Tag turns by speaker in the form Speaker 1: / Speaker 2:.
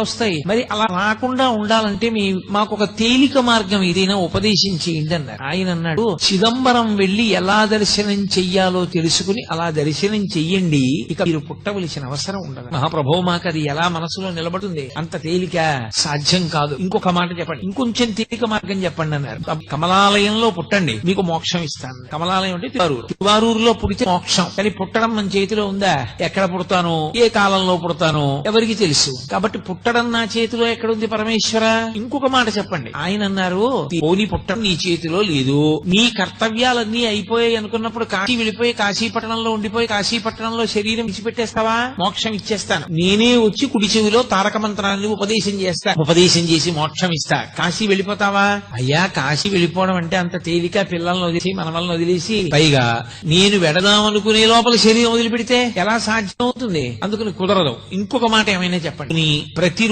Speaker 1: వస్తాయి. మరి అలా రాకుండా ఉండాలంటే మాకు ఒక తేలిక మార్గం ఏదైనా ఉపదేశం చేయండి అన్నారు. ఆయన అన్నాడు, చిదంబరం వెళ్లి ఎలా దర్శనం చెయ్యాలో తెలుసుకుని అలా దర్శనం చెయ్యండి, ఇక మీరు పుట్టవలసిన అవసరం ఉండదు. మహాప్రభో, మాకు అది ఎలా మనసులో నిలబడుతుంది? అంత తేలిక సాధ్యం కాదు. ఇంకొక మాట చెప్పండి, ఇంకొంచెం తేలిక మార్గం చెప్పండి అన్నారు. కమలాలయంలో పుట్టండి, మీకు మోక్షం ఇస్తాను. కమలాలయం అంటే తిరువారూరులో పుడితే మోక్షం, కానీ పుట్టడం మన చేతిలో ఉందా? ఎక్కడ పుడతాను, ఏ కాలంలో పుడతాను ఎవరికి తెలుసు? కాబట్టి పుట్టడం నా చేతిలో ఎక్కడుంది పరమేశ్వర? ఇంకొక మాట చెప్పండి. ఆయన అన్నారు, పోని పుట్టడం నీ చేతిలో లేదు, నీ కర్తవ్యాలన్నీ అయిపోయాయి అనుకున్నప్పుడు కాశీ వెళ్ళిపోయి కాశీపట్టణంలో ఉండిపోయి కాశీపట్టణంలో శరీరం విడిచిపెట్టేస్తావా? మోక్షం ఇచ్చేస్తాను. నేనే వచ్చి కుడి చెవిలో తారక మంత్రాన్ని ఉపదేశం చేస్తా, ఉపదేశం చేసి మోక్షం ఇస్తా. కాశీ వెళ్ళిపోతావా? అయ్యా, కాశీ వెళ్ళిపోవడం అంటే అంత తేలిక? పిల్లల్ని వదిలేసి మనవల్ని వదిలేసి, పైగా నేను వెడదామనుకునే లోపల శరీరం వదిలిపెడితే ఎలా సాధ్యం అవుతుంది? అందుకని కుదరదు. ఇంకొక మాట ఏమైనా చెప్పండి.